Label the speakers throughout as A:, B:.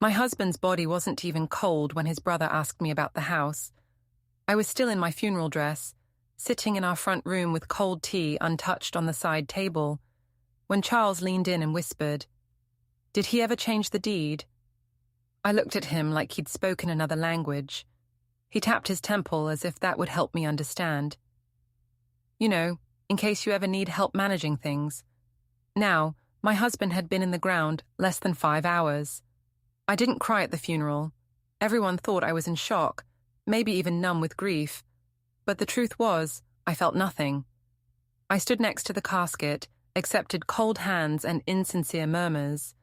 A: My husband's body wasn't even cold when his brother asked me about the house. I was still in my funeral dress, sitting in our front room with cold tea untouched on the side table, when Charles leaned in and whispered, "Did he ever change the deed?" I looked at him like he'd spoken another language. He tapped his temple as if that would help me understand. "You know, in case you ever need help managing things." Now, my husband had been in the ground less than 5 hours. I didn't cry at the funeral. Everyone thought I was in shock, maybe even numb with grief. But the truth was, I felt nothing. I stood next to the casket, accepted cold hands and insincere murmurs.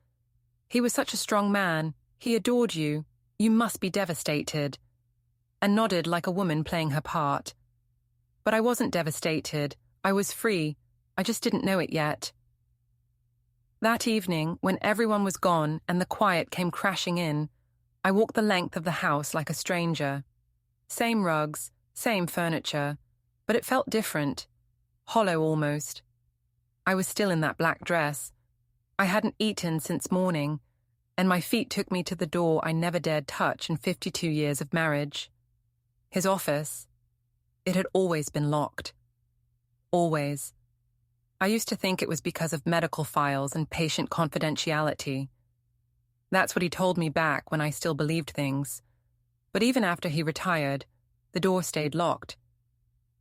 A: "He was such a strong man. He adored you. You must be devastated." And nodded like a woman playing her part. But I wasn't devastated. I was free. I just didn't know it yet. That evening, when everyone was gone and the quiet came crashing in, I walked the length of the house like a stranger. Same rugs, same furniture, but it felt different. Hollow almost. I was still in that black dress. I hadn't eaten since morning, and my feet took me to the door I never dared touch in 52 years of marriage. His office. It had always been locked. Always. I used to think it was because of medical files and patient confidentiality. That's what he told me back when I still believed things. But even after he retired, the door stayed locked.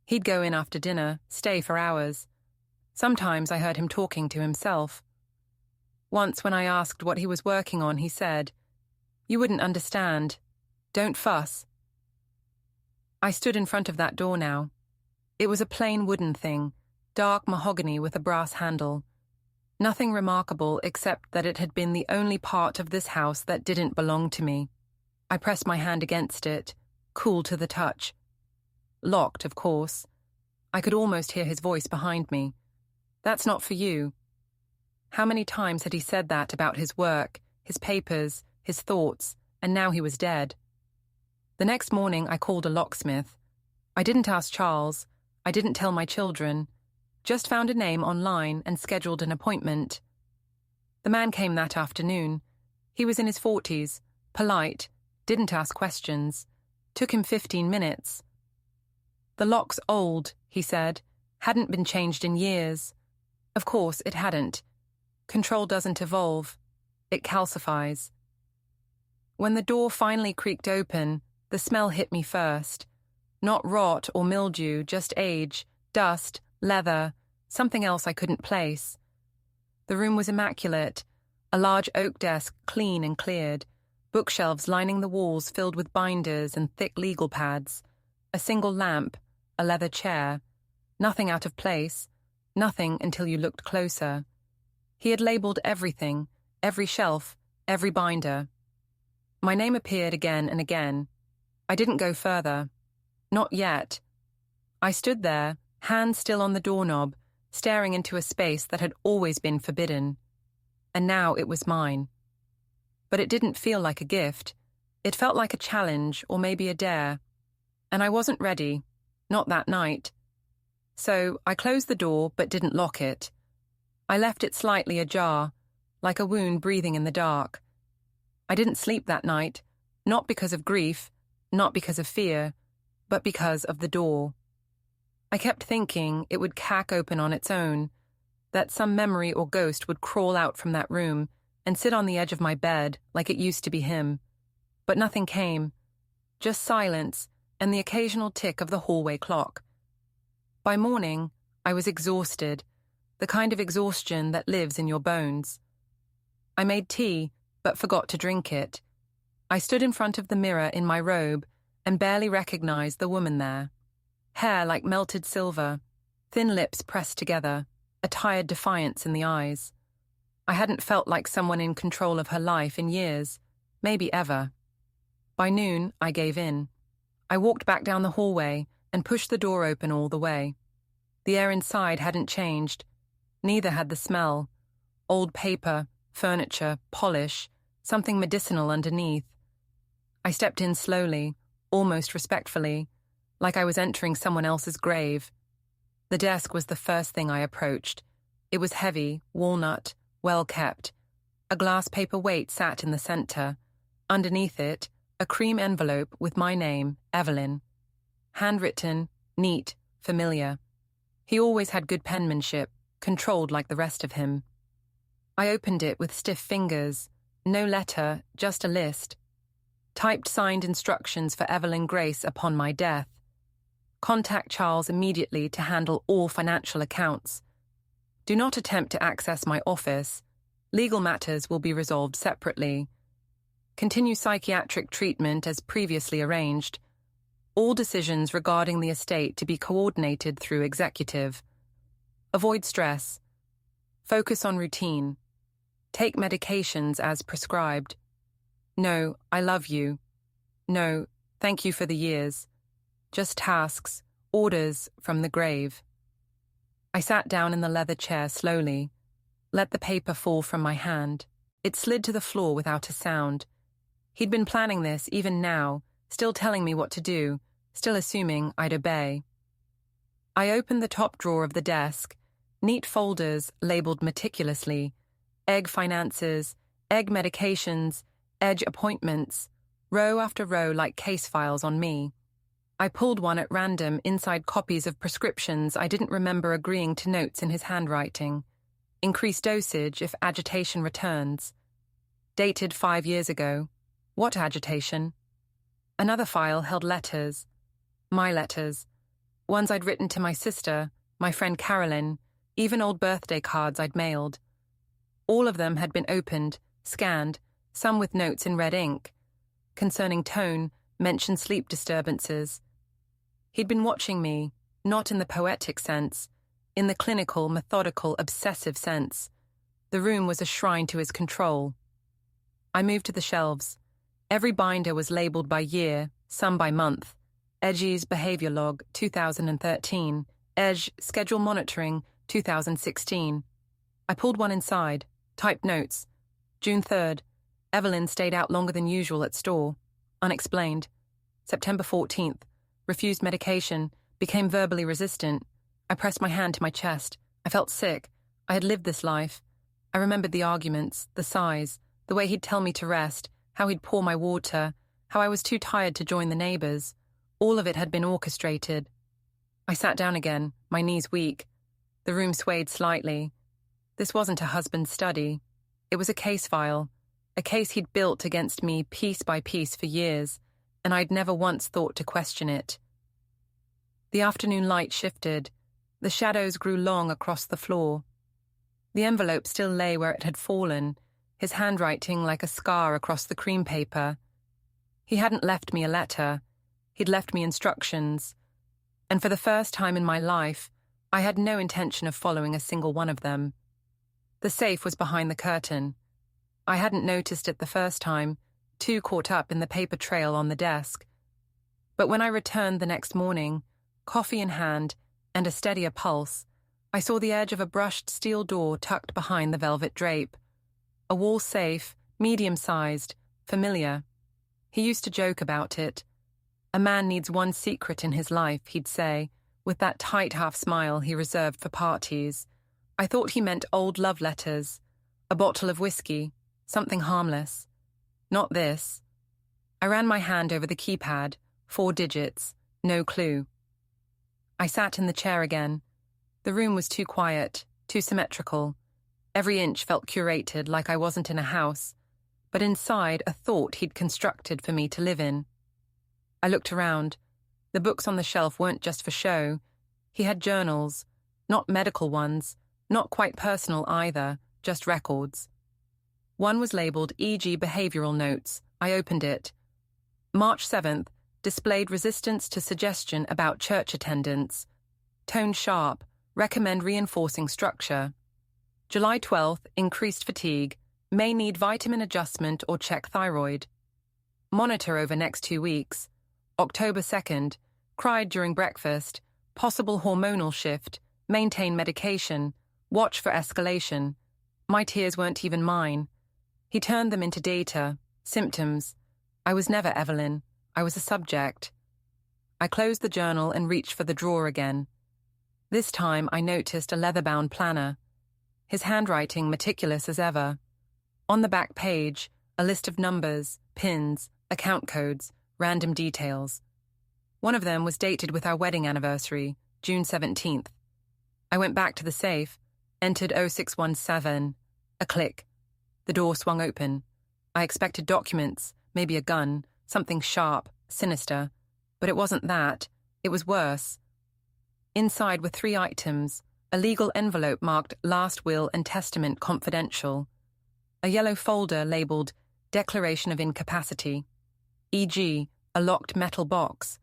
A: He'd go in after dinner, stay for hours. Sometimes I heard him talking to himself. Once when I asked what he was working on, he said, "You wouldn't understand. Don't fuss." I stood in front of that door now. It was a plain wooden thing, dark mahogany with a brass handle. Nothing remarkable except that it had been the only part of this house that didn't belong to me. I pressed my hand against it, cool to the touch. Locked, of course. I could almost hear his voice behind me. "That's not for you." How many times had he said that about his work, his papers, his thoughts, and now he was dead? The next morning I called a locksmith. I didn't ask Charles. I didn't tell my children. Just found a name online and scheduled an appointment. The man came that afternoon. He was in his 40s, polite, didn't ask questions. Took him 15 minutes. "The lock's old," he said. "Hadn't been changed in years." Of course, it hadn't. Control doesn't evolve. It calcifies. When the door finally creaked open, the smell hit me first. Not rot or mildew, just age, dust, leather, something else I couldn't place. The room was immaculate, a large oak desk clean and cleared, bookshelves lining the walls filled with binders and thick legal pads, a single lamp, a leather chair, nothing out of place, nothing until you looked closer. He had labeled everything, every shelf, every binder. My name appeared again and again. I didn't go further. Not yet. I stood there, hand still on the doorknob, staring into a space that had always been forbidden. And now it was mine. But it didn't feel like a gift. It felt like a challenge or maybe a dare. And I wasn't ready. Not that night. So I closed the door but didn't lock it. I left it slightly ajar, like a wound breathing in the dark. I didn't sleep that night, not because of grief, not because of fear, but because of the door. I kept thinking it would cack open on its own, that some memory or ghost would crawl out from that room and sit on the edge of my bed like it used to be him. But nothing came, just silence and the occasional tick of the hallway clock. By morning, I was exhausted, the kind of exhaustion that lives in your bones. I made tea, but forgot to drink it. I stood in front of the mirror in my robe and barely recognized the woman there. Hair like melted silver, thin lips pressed together, a tired defiance in the eyes. I hadn't felt like someone in control of her life in years, maybe ever. By noon, I gave in. I walked back down the hallway and pushed the door open all the way. The air inside hadn't changed. Neither had the smell. Old paper, furniture, polish, something medicinal underneath. I stepped in slowly, almost respectfully, like I was entering someone else's grave. The desk was the first thing I approached. It was heavy, walnut, well kept. A glass paper weight sat in the center. Underneath it, a cream envelope with my name, Evelyn. Handwritten, neat, familiar. He always had good penmanship, controlled like the rest of him. I opened it with stiff fingers. No letter, just a list. Typed signed instructions for Evelyn Grace upon my death. Contact Charles immediately to handle all financial accounts. Do not attempt to access my office. Legal matters will be resolved separately. Continue psychiatric treatment as previously arranged. All decisions regarding the estate to be coordinated through executive. Avoid stress. Focus on routine. Take medications as prescribed. No, I love you. No, thank you for the years. Just tasks, orders from the grave. I sat down in the leather chair slowly, let the paper fall from my hand. It slid to the floor without a sound. He'd been planning this even now, still telling me what to do, still assuming I'd obey. I opened the top drawer of the desk, neat folders labeled meticulously, egg finances, egg medications, edge appointments, row after row like case files on me. I pulled one at random inside copies of prescriptions I didn't remember agreeing to notes in his handwriting. Increased dosage if agitation returns. Dated 5 years ago. What agitation? Another file held letters. My letters. Ones I'd written to my sister, my friend Carolyn, even old birthday cards I'd mailed. All of them had been opened, scanned, some with notes in red ink. Concerning tone, mentioned sleep disturbances. He'd been watching me, not in the poetic sense, in the clinical, methodical, obsessive sense. The room was a shrine to his control. I moved to the shelves. Every binder was labeled by year, some by month. Edgy's Behavior Log, 2013. Edge Schedule Monitoring, 2016. I pulled one inside, typed notes. June 3rd. Evelyn stayed out longer than usual at store. Unexplained. September 14th. Refused medication. Became verbally resistant. I pressed my hand to my chest. I felt sick. I had lived this life. I remembered the arguments, the sighs, the way he'd tell me to rest, how he'd pour my water, how I was too tired to join the neighbors. All of it had been orchestrated. I sat down again, my knees weak. The room swayed slightly. This wasn't a husband's study. It was a case file, a case he'd built against me piece by piece for years, and I'd never once thought to question it. The afternoon light shifted. The shadows grew long across the floor. The envelope still lay where it had fallen, his handwriting like a scar across the cream paper. He hadn't left me a letter. He'd left me instructions. And for the first time in my life, I had no intention of following a single one of them. The safe was behind the curtain. I hadn't noticed it the first time, too caught up in the paper trail on the desk. But when I returned the next morning, coffee in hand and a steadier pulse, I saw the edge of a brushed steel door tucked behind the velvet drape. A wall safe, medium-sized, familiar. He used to joke about it. A man needs one secret in his life, he'd say, with that tight half-smile he reserved for parties. I thought he meant old love letters, a bottle of whiskey, something harmless. Not this. I ran my hand over the keypad, 4 digits, no clue. I sat in the chair again. The room was too quiet, too symmetrical. Every inch felt curated like I wasn't in a house, but inside a thought he'd constructed for me to live in. I looked around. The books on the shelf weren't just for show. He had journals, not medical ones, not quite personal either, just records. One was labeled E.G. Behavioral Notes. I opened it. March 7th, displayed resistance to suggestion about church attendance. Tone sharp, recommend reinforcing structure. July 12th, increased fatigue, may need vitamin adjustment or check thyroid. Monitor over next 2 weeks. October 2nd, cried during breakfast, possible hormonal shift, maintain medication, watch for escalation. My tears weren't even mine. He turned them into data, symptoms. I was never Evelyn. I was a subject. I closed the journal and reached for the drawer again. This time I noticed a leather-bound planner. His handwriting meticulous as ever. On the back page, a list of numbers, pins, account codes, random details. One of them was dated with our wedding anniversary, June 17th. I went back to the safe, entered 0617. A click. The door swung open. I expected documents, maybe a gun, something sharp, sinister. But it wasn't that. It was worse. Inside were 3 items: a legal envelope marked Last Will and Testament Confidential, a yellow folder labeled Declaration of Incapacity, e.g., a locked metal box.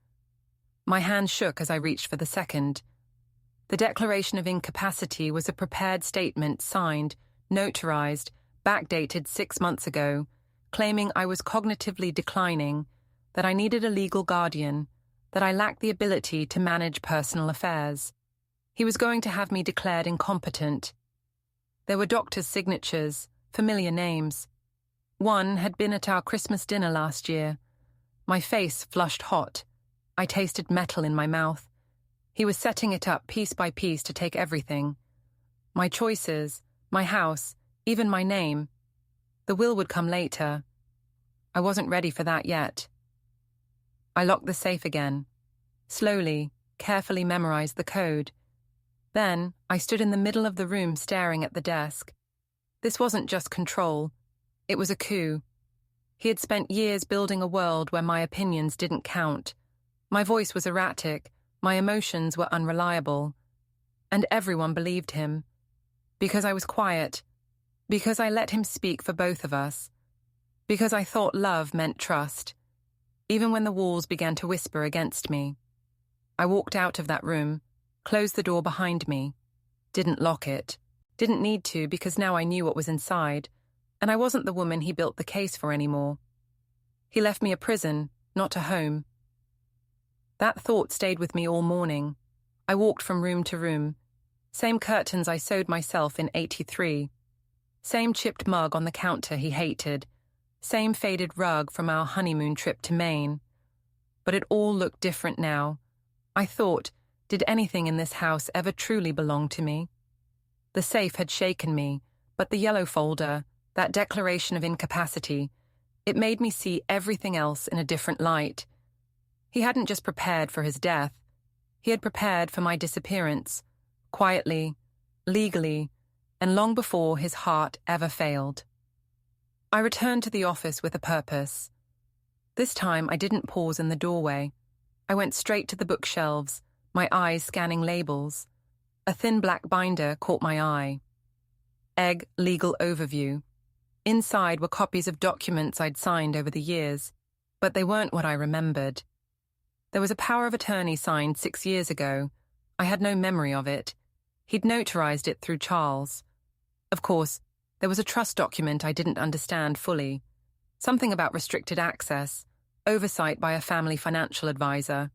A: My hand shook as I reached for the second. The Declaration of Incapacity was a prepared statement signed, notarized, backdated 6 months ago, claiming I was cognitively declining, that I needed a legal guardian, that I lacked the ability to manage personal affairs. He was going to have me declared incompetent. There were doctors' signatures, familiar names. One had been at our Christmas dinner last year. My face flushed hot. I tasted metal in my mouth. He was setting it up piece by piece to take everything. My choices, my house, even my name. The will would come later. I wasn't ready for that yet. I locked the safe again. Slowly, carefully memorized the code. Then, I stood in the middle of the room staring at the desk. This wasn't just control. It was a coup. He had spent years building a world where my opinions didn't count. My voice was erratic. My emotions were unreliable. And everyone believed him. Because I was quiet. Because I let him speak for both of us. Because I thought love meant trust. Even when the walls began to whisper against me. I walked out of that room, closed the door behind me. Didn't lock it. Didn't need to because now I knew what was inside, and I wasn't the woman he built the case for anymore. He left me a prison, not a home. That thought stayed with me all morning. I walked from room to room. Same curtains I sewed myself in '83. Same chipped mug on the counter he hated. Same faded rug from our honeymoon trip to Maine. But it all looked different now. I thought, did anything in this house ever truly belong to me? The safe had shaken me, but the yellow folder, that declaration of incapacity, it made me see everything else in a different light. He hadn't just prepared for his death. He had prepared for my disappearance, quietly, legally, and long before his heart ever failed. I returned to the office with a purpose. This time I didn't pause in the doorway. I went straight to the bookshelves, my eyes scanning labels. A thin black binder caught my eye. Egg Legal Overview. Inside were copies of documents I'd signed over the years, but they weren't what I remembered. There was a power of attorney signed 6 years ago. I had no memory of it. He'd notarized it through Charles. Of course, there was a trust document I didn't understand fully. Something about restricted access, oversight by a family financial advisor.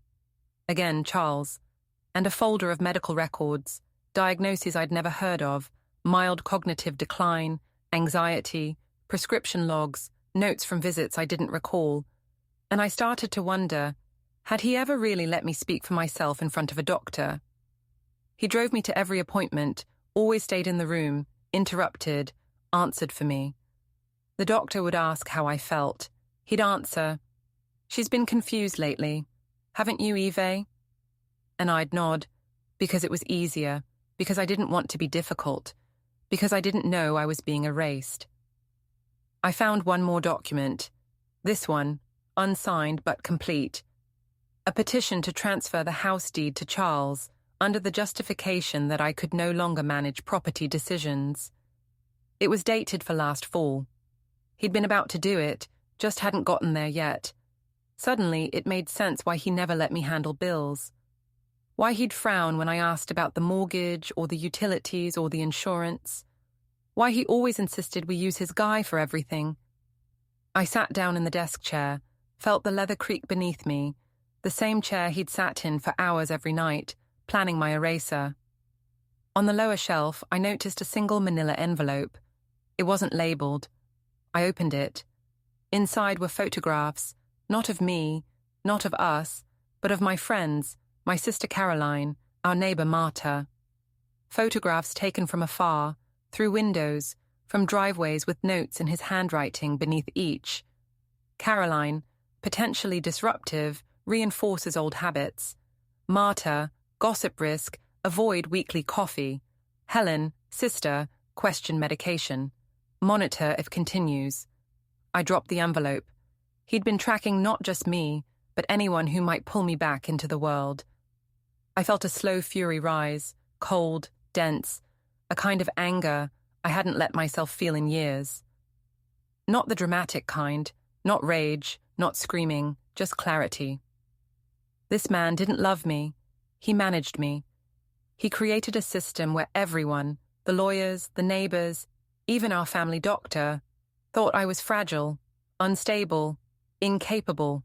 A: Again, Charles. And a folder of medical records, diagnoses I'd never heard of, mild cognitive decline, anxiety, prescription logs, notes from visits I didn't recall. And I started to wonder, had he ever really let me speak for myself in front of a doctor? He drove me to every appointment, always stayed in the room, interrupted, answered for me. The doctor would ask how I felt. He'd answer, "She's been confused lately. Haven't you, Eve?" And I'd nod, because it was easier, because I didn't want to be difficult, because I didn't know I was being erased. I found one more document. This one, unsigned but complete. A petition to transfer the house deed to Charles, under the justification that I could no longer manage property decisions. It was dated for last fall. He'd been about to do it, just hadn't gotten there yet. Suddenly, it made sense why he never let me handle bills. Why he'd frown when I asked about the mortgage or the utilities or the insurance. Why he always insisted we use his guy for everything. I sat down in the desk chair, felt the leather creak beneath me, the same chair he'd sat in for hours every night, planning my eraser. On the lower shelf, I noticed a single manila envelope. It wasn't labeled. I opened it. Inside were photographs, not of me, not of us, but of my friends, my sister Caroline, our neighbor Marta. Photographs taken from afar, through windows, from driveways with notes in his handwriting beneath each. Caroline, potentially disruptive, reinforces old habits. Marta, gossip risk, avoid weekly coffee. Helen, sister, question medication. Monitor if continues. I dropped the envelope. He'd been tracking not just me, but anyone who might pull me back into the world. I felt a slow fury rise, cold, dense, a kind of anger I hadn't let myself feel in years. Not the dramatic kind, not rage, not screaming, just clarity. This man didn't love me. He managed me. He created a system where everyone, the lawyers, the neighbors, even our family doctor, thought I was fragile, unstable, incapable.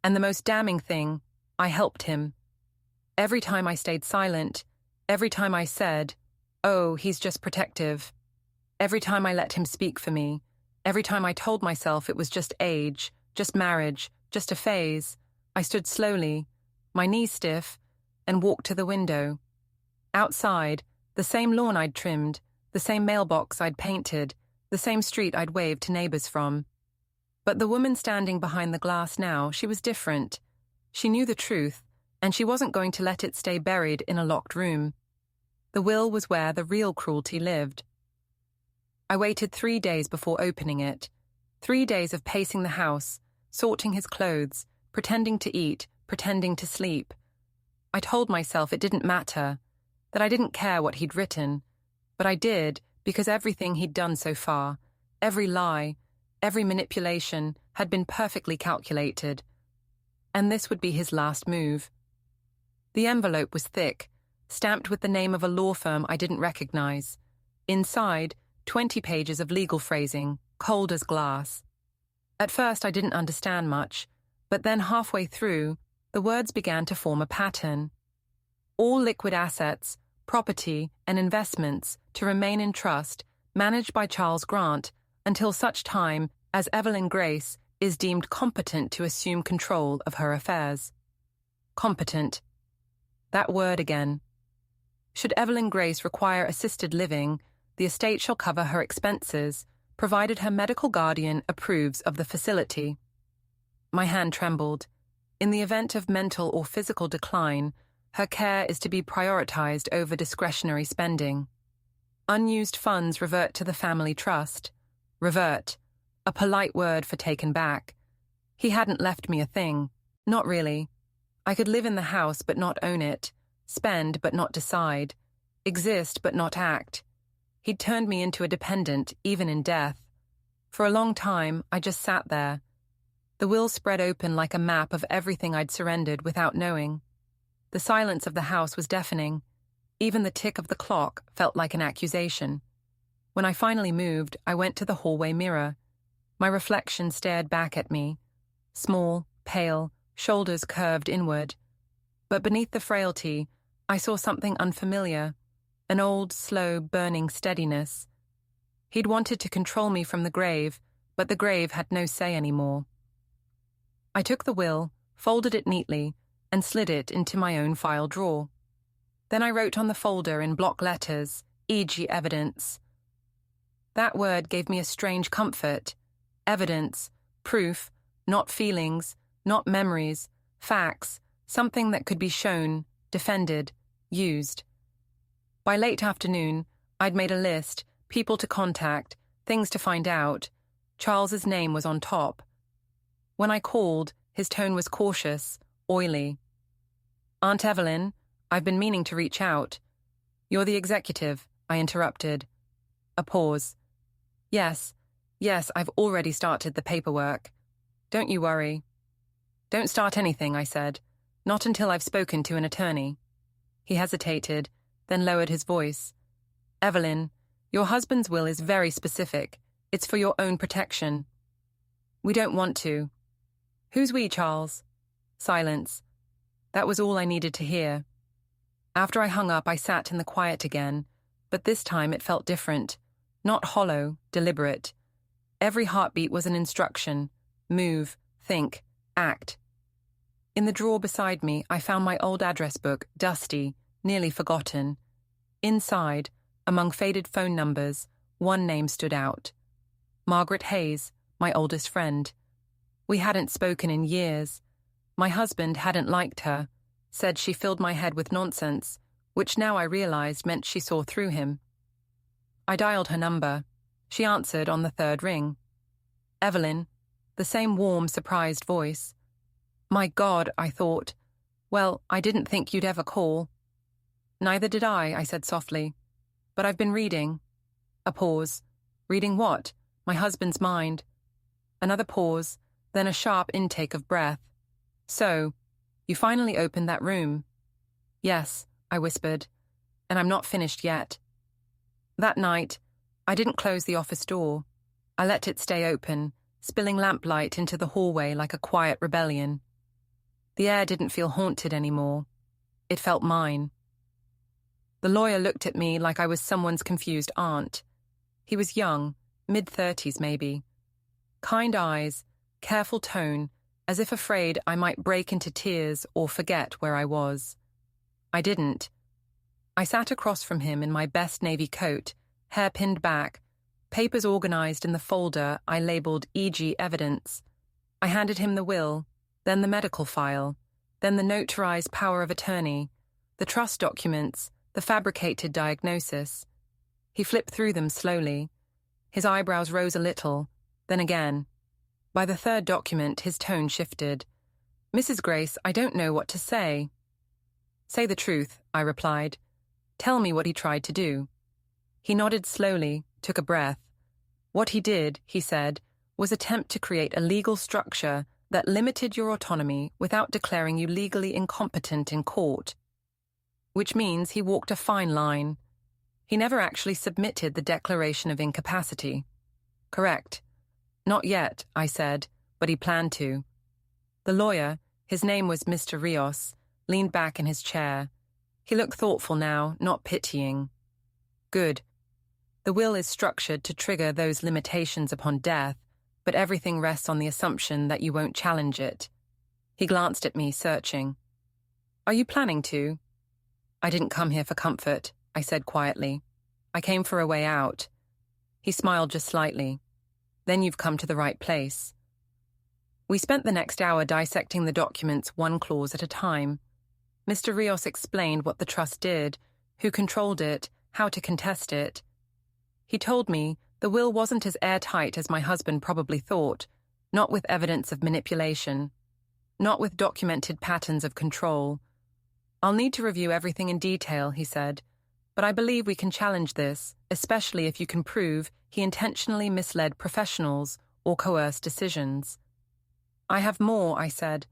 A: And the most damning thing, I helped him. Every time I stayed silent, every time I said, "Oh, he's just protective," every time I let him speak for me, every time I told myself it was just age, just marriage, just a phase, I stood slowly, my knees stiff, and walked to the window. Outside, the same lawn I'd trimmed, the same mailbox I'd painted, the same street I'd waved to neighbors from. But the woman standing behind the glass now, she was different. She knew the truth, and she wasn't going to let it stay buried in a locked room. The will was where the real cruelty lived. I waited 3 days before opening it. 3 days of pacing the house, sorting his clothes, pretending to eat, pretending to sleep. I told myself it didn't matter, that I didn't care what he'd written, but I did because everything he'd done so far, every lie, every manipulation, had been perfectly calculated. And this would be his last move. The envelope was thick, stamped with the name of a law firm I didn't recognize. Inside, 20 pages of legal phrasing, cold as glass. At first I didn't understand much, but then halfway through, the words began to form a pattern. All liquid assets, property, and investments to remain in trust, managed by Charles Grant, until such time as Evelyn Grace is deemed competent to assume control of her affairs. Competent. That word again. Should Evelyn Grace require assisted living, the estate shall cover her expenses, provided her medical guardian approves of the facility. My hand trembled. In the event of mental or physical decline, her care is to be prioritized over discretionary spending. Unused funds revert to the family trust. Revert. A polite word for taken back. He hadn't left me a thing. Not really. I could live in the house but not own it, spend but not decide, exist but not act. He'd turned me into a dependent, even in death. For a long time, I just sat there. The will spread open like a map of everything I'd surrendered without knowing. The silence of the house was deafening. Even the tick of the clock felt like an accusation. When I finally moved, I went to the hallway mirror. My reflection stared back at me. Small, pale, shoulders curved inward. But beneath the frailty, I saw something unfamiliar. An old, slow, burning steadiness. He'd wanted to control me from the grave, but the grave had no say anymore. I took the will, folded it neatly, and slid it into my own file drawer. Then I wrote on the folder in block letters, e.g. evidence. That word gave me a strange comfort. Evidence, proof, not feelings, not memories, facts, something that could be shown, defended, used. By late afternoon, I'd made a list, people to contact, things to find out. Charles's name was on top. When I called, his tone was cautious, oily. "Aunt Evelyn, I've been meaning to reach out." "You're the executive," I interrupted. A pause. Yes, I've already started the paperwork. Don't you worry." "Don't start anything," I said. "Not until I've spoken to an attorney." He hesitated, then lowered his voice. "Evelyn, your husband's will is very specific. It's for your own protection." "We don't want to." "Who's we, Charles?" Silence. That was all I needed to hear. After I hung up, I sat in the quiet again, but this time it felt different. Not hollow, deliberate. Every heartbeat was an instruction. Move, think, act. In the drawer beside me, I found my old address book, dusty, nearly forgotten. Inside, among faded phone numbers, one name stood out. Margaret Hayes, my oldest friend. We hadn't spoken in years. My husband hadn't liked her, said she filled my head with nonsense, which now I realized meant she saw through him. I dialed her number. She answered on the third ring. Evelyn, the same warm, surprised voice. My God, I thought. Well, I didn't think you'd ever call. Neither did I said softly. But I've been reading. A pause. Reading what? My husband's mind. Another pause, then a sharp intake of breath. So, you finally opened that room. Yes, I whispered, and I'm not finished yet. That night, I didn't close the office door. I let it stay open, spilling lamplight into the hallway like a quiet rebellion. The air didn't feel haunted anymore. It felt mine. The lawyer looked at me like I was someone's confused aunt. He was young, mid-30s maybe. Kind eyes, careful tone, as if afraid I might break into tears or forget where I was. I didn't. I sat across from him in my best navy coat, hair pinned back, papers organized in the folder I labeled E.G. evidence. I handed him the will, then the medical file, then the notarized power of attorney, the trust documents, the fabricated diagnosis. He flipped through them slowly. His eyebrows rose a little, then again. By the third document, his tone shifted. Mrs. Grace, I don't know what to say. Say the truth, I replied. Tell me what he tried to do. He nodded slowly, took a breath. What he did, he said, was attempt to create a legal structure that limited your autonomy without declaring you legally incompetent in court. Which means he walked a fine line. He never actually submitted the declaration of incapacity. Correct. Not yet, I said, but he planned to. The lawyer, his name was Mr. Rios, leaned back in his chair. He looked thoughtful now, not pitying. Good. The will is structured to trigger those limitations upon death, but everything rests on the assumption that you won't challenge it. He glanced at me, searching. Are you planning to? I didn't come here for comfort, I said quietly. I came for a way out. He smiled just slightly. Then you've come to the right place. We spent the next hour dissecting the documents one clause at a time. Mr. Rios explained what the trust did, who controlled it, how to contest it. He told me the will wasn't as airtight as my husband probably thought, not with evidence of manipulation, not with documented patterns of control. I'll need to review everything in detail, he said, but I believe we can challenge this, especially if you can prove he intentionally misled professionals or coerced decisions. I have more, I said.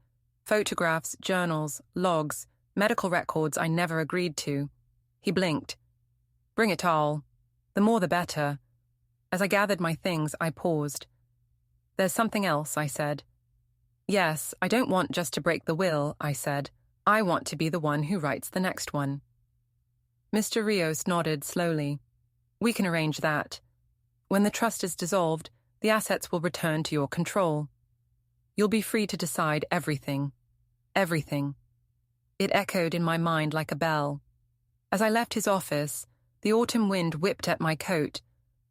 A: Photographs, journals, logs, medical records I never agreed to. He blinked. Bring it all. The more the better. As I gathered my things, I paused. There's something else, I said. Yes, I don't want just to break the will, I said. I want to be the one who writes the next one. Mr. Rios nodded slowly. We can arrange that. When the trust is dissolved, the assets will return to your control. You'll be free to decide everything. Everything. It echoed in my mind like a bell. As I left his office, the autumn wind whipped at my coat.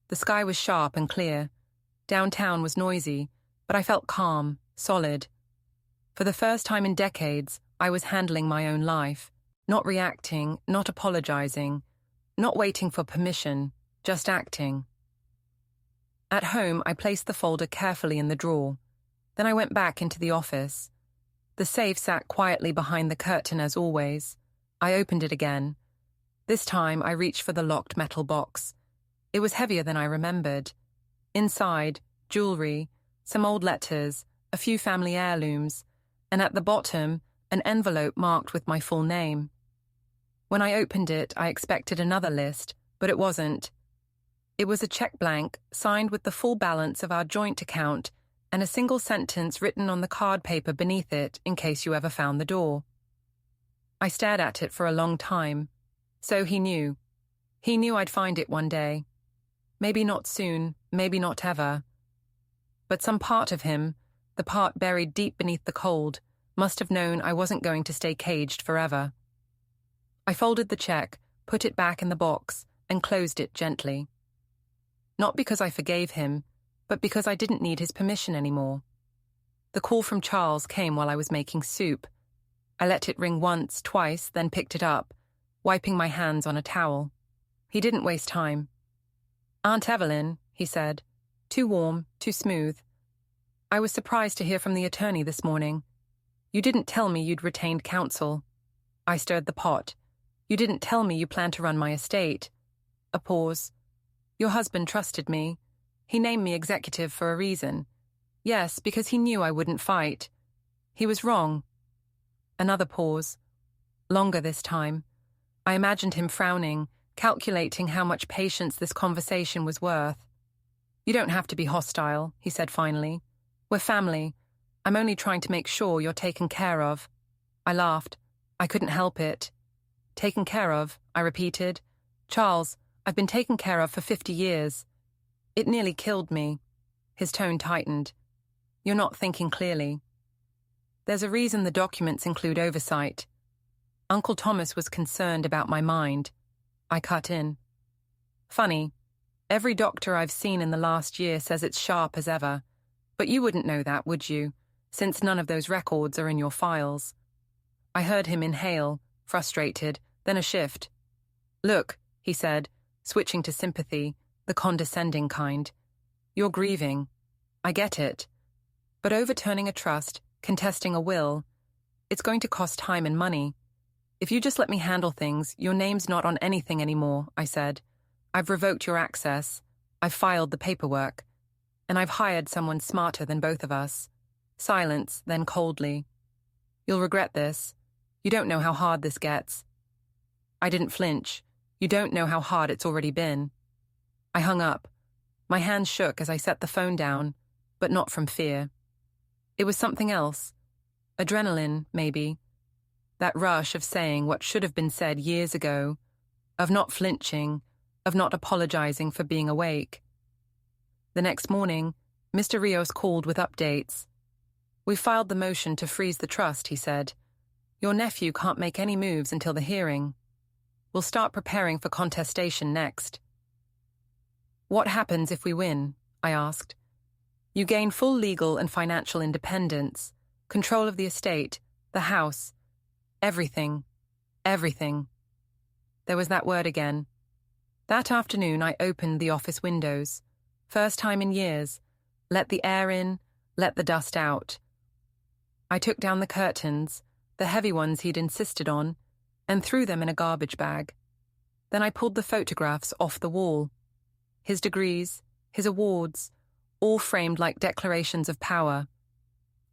A: The sky was sharp and clear. Downtown was noisy, but I felt calm, solid. For the first time in decades, I was handling my own life, not reacting, not apologizing, not waiting for permission, just acting. At home, I placed the folder carefully in the drawer. Then I went back into the office. The safe sat quietly behind the curtain as always. I opened it again. This time, I reached for the locked metal box. It was heavier than I remembered. Inside, jewelry, some old letters, a few family heirlooms, and at the bottom, an envelope marked with my full name. When I opened it, I expected another list, but it wasn't. It was a check blank, signed with the full balance of our joint account, and a single sentence written on the card paper beneath it in case you ever found the door. I stared at it for a long time. So he knew. He knew I'd find it one day. Maybe not soon, maybe not ever. But some part of him, the part buried deep beneath the cold, must have known I wasn't going to stay caged forever. I folded the check, put it back in the box, and closed it gently. Not because I forgave him, but because I didn't need his permission anymore. The call from Charles came while I was making soup. I let it ring once, twice, then picked it up, wiping my hands on a towel. He didn't waste time. "Aunt Evelyn," he said. "Too warm, too smooth. I was surprised to hear from the attorney this morning. You didn't tell me you'd retained counsel." I stirred the pot. "You didn't tell me you plan to run my estate." A pause. "Your husband trusted me. He named me executive for a reason. Yes, because he knew I wouldn't fight. He was wrong." Another pause. Longer this time. I imagined him frowning, calculating how much patience this conversation was worth. "You don't have to be hostile," he said finally. "We're family. I'm only trying to make sure you're taken care of." I laughed. I couldn't help it. "Taken care of," I repeated. "Charles, I've been taken care of for 50 years. It nearly killed me." His tone tightened. "You're not thinking clearly. There's a reason the documents include oversight. Uncle Thomas was concerned about my mind." I cut in. "Funny. Every doctor I've seen in the last year says it's sharp as ever. But you wouldn't know that, would you? Since none of those records are in your files." I heard him inhale, frustrated, then a shift. "Look," he said, switching to sympathy, the condescending kind. "You're grieving. I get it. But overturning a trust, contesting a will, it's going to cost time and money. If you just let me handle things, your name's not on anything anymore," I said. "I've revoked your access. I've filed the paperwork. And I've hired someone smarter than both of us." Silence, then coldly. "You'll regret this. You don't know how hard this gets." I didn't flinch. "You don't know how hard it's already been." I hung up. My hands shook as I set the phone down, but not from fear. It was something else. Adrenaline, maybe. That rush of saying what should have been said years ago, of not flinching, of not apologizing for being awake. The next morning, Mr. Rios called with updates. "We filed the motion to freeze the trust," he said. "Your nephew can't make any moves until the hearing. We'll start preparing for contestation next." "What happens if we win?" I asked. "You gain full legal and financial independence, control of the estate, the house, everything, everything." There was that word again. That afternoon I opened the office windows. First time in years. Let the air in, let the dust out. I took down the curtains, the heavy ones he'd insisted on, and threw them in a garbage bag. Then I pulled the photographs off the wall. His degrees, his awards, all framed like declarations of power.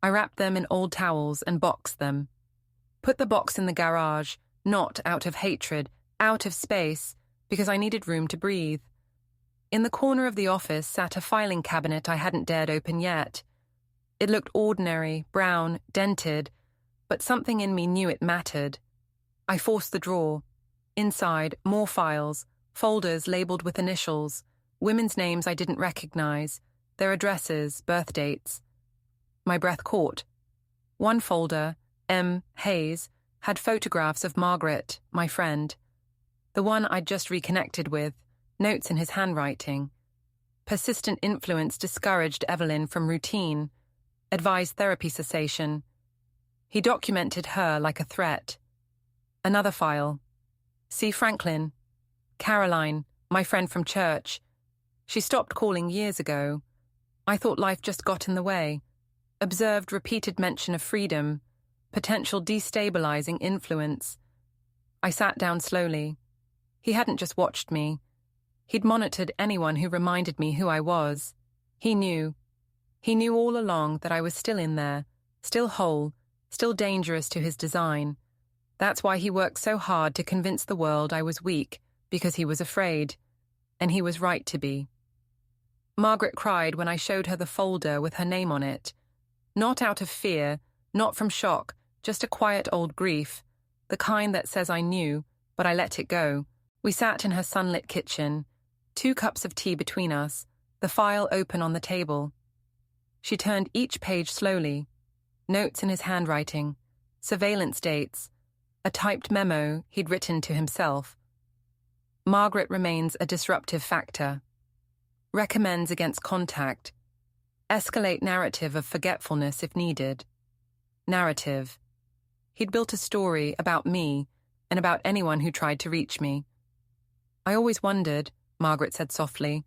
A: I wrapped them in old towels and boxed them. Put the box in the garage, not out of hatred, out of space, because I needed room to breathe. In the corner of the office sat a filing cabinet I hadn't dared open yet. It looked ordinary, brown, dented, but something in me knew it mattered. I forced the drawer. Inside, more files, folders labeled with initials, women's names I didn't recognize, their addresses, birth dates. My breath caught. One folder, M. Hayes, had photographs of Margaret, my friend. The one I'd just reconnected with, notes in his handwriting. Persistent influence discouraged Evelyn from routine, advised therapy cessation. He documented her like a threat. Another file. C. Franklin. Caroline, my friend from church. She stopped calling years ago. I thought life just got in the way. Observed repeated mention of freedom, potential destabilizing influence. I sat down slowly. He hadn't just watched me. He'd monitored anyone who reminded me who I was. He knew. He knew all along that I was still in there, still whole, still dangerous to his design. That's why he worked so hard to convince the world I was weak, because he was afraid. And he was right to be. Margaret cried when I showed her the folder with her name on it. Not out of fear, not from shock, just a quiet old grief, the kind that says I knew, but I let it go. We sat in her sunlit kitchen, 2 cups of tea between us, the file open on the table. She turned each page slowly. Notes in his handwriting, surveillance dates, a typed memo he'd written to himself. Margaret remains a disruptive factor. Recommends against contact. Escalate narrative of forgetfulness if needed. Narrative. He'd built a story about me and about anyone who tried to reach me. I always wondered, Margaret said softly,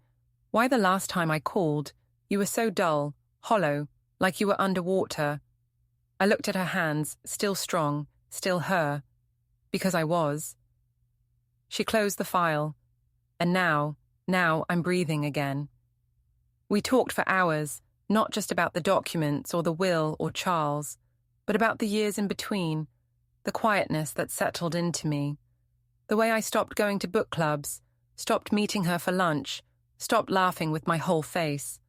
A: why the last time I called, you were so dull, hollow, like you were underwater. I looked at her hands, still strong, still her, because I was. She closed the file, and now I'm breathing again. We talked for hours, not just about the documents or the will or Charles, but about the years in between, the quietness that settled into me, the way I stopped going to book clubs, stopped meeting her for lunch, stopped laughing with my whole face.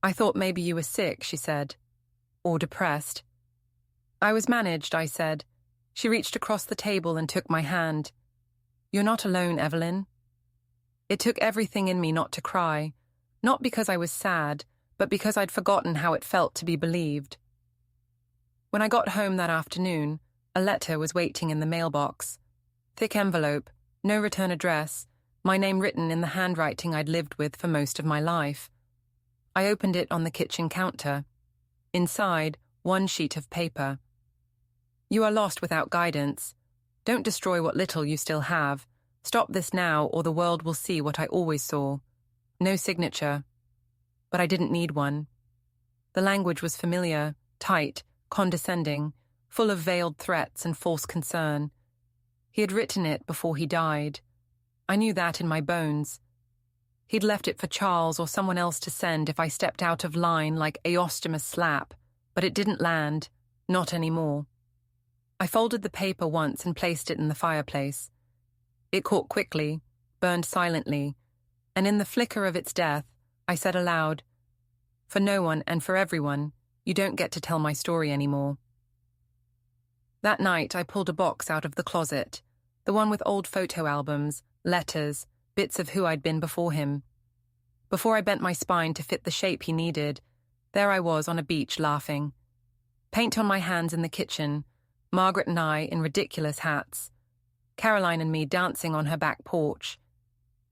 A: I thought maybe you were sick, she said, or depressed. I was managed, I said. She reached across the table and took my hand. You're not alone, Evelyn. It took everything in me not to cry, not because I was sad, but because I'd forgotten how it felt to be believed. When I got home that afternoon, a letter was waiting in the mailbox. Thick envelope, no return address, my name written in the handwriting I'd lived with for most of my life. I opened it on the kitchen counter. Inside, one sheet of paper. You are lost without guidance. Don't destroy what little you still have. Stop this now, or the world will see what I always saw. No signature. But I didn't need one. The language was familiar, tight, condescending, full of veiled threats and false concern. He had written it before he died. I knew that in my bones. He'd left it for Charles or someone else to send if I stepped out of line like Eostomus slap, but it didn't land, not anymore. I folded the paper once and placed it in the fireplace. It caught quickly, burned silently, and in the flicker of its death, I said aloud, "For no one and for everyone, you don't get to tell my story anymore." That night, I pulled a box out of the closet, the one with old photo albums, letters, bits of who I'd been before him. Before I bent my spine to fit the shape he needed, there I was on a beach laughing. Paint on my hands in the kitchen, Margaret and I in ridiculous hats, Caroline and me dancing on her back porch.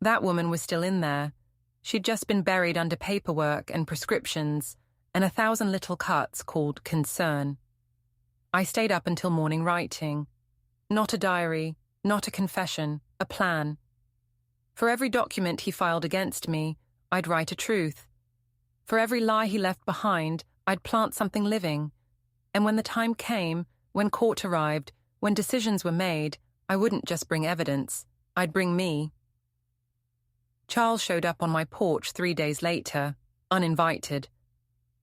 A: That woman was still in there. She'd just been buried under paperwork and prescriptions and 1,000 little cuts called concern. I stayed up until morning writing. Not a diary, not a confession, a plan. For every document he filed against me, I'd write a truth. For every lie he left behind, I'd plant something living. And when the time came, when court arrived, when decisions were made, I wouldn't just bring evidence, I'd bring me. Charles showed up on my porch 3 days later, uninvited.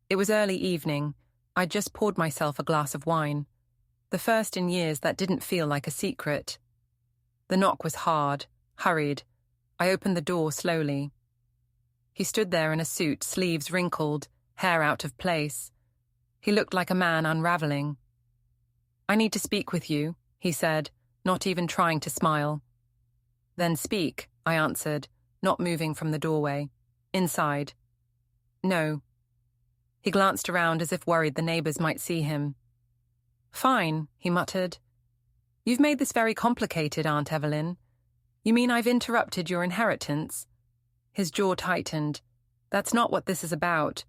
A: It was early evening. I'd just poured myself a glass of wine. The first in years that didn't feel like a secret. The knock was hard, hurried. I opened the door slowly. He stood there in a suit, sleeves wrinkled, hair out of place. He looked like a man unraveling. "I need to speak with you," he said, not even trying to smile. "Then speak," I answered, not moving from the doorway. "Inside." "No." He glanced around as if worried the neighbors might see him. "Fine," he muttered. "You've made this very complicated, Aunt Evelyn. You mean I've interrupted your inheritance?" His jaw tightened. "That's not what this is about."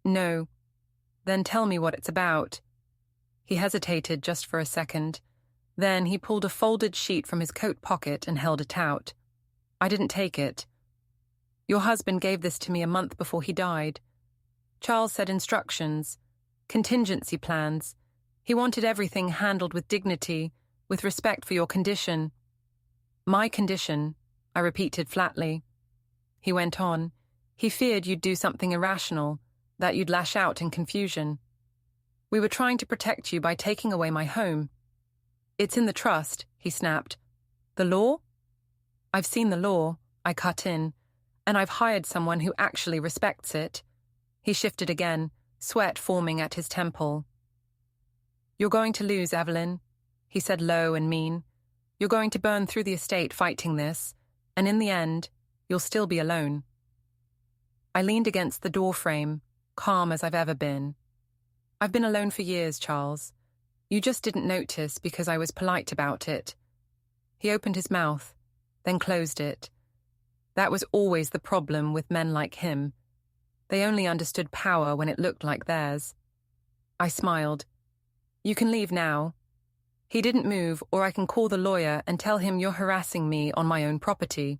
A: "No." "Then tell me what it's about." He hesitated just for a second. Then he pulled a folded sheet from his coat pocket and held it out. I didn't take it. "Your husband gave this to me a month before he died. Charles said instructions, contingency plans. He wanted everything handled with dignity, with respect for your condition." "My condition," I repeated flatly. He went on. "He feared you'd do something irrational, that you'd lash out in confusion. We were trying to protect you by taking away my home." "It's in the trust," he snapped. "The law?" "I've seen the law," I cut in, "and I've hired someone who actually respects it." He shifted again, sweat forming at his temple. "You're going to lose, Evelyn," he said low and mean. "You're going to burn through the estate fighting this, and in the end, you'll still be alone." I leaned against the door frame, calm as I've ever been. "I've been alone for years, Charles. You just didn't notice because I was polite about it." He opened his mouth, then closed it. That was always the problem with men like him. They only understood power when it looked like theirs. I smiled. You can leave now. He didn't move, or I can call the lawyer and tell him you're harassing me on my own property.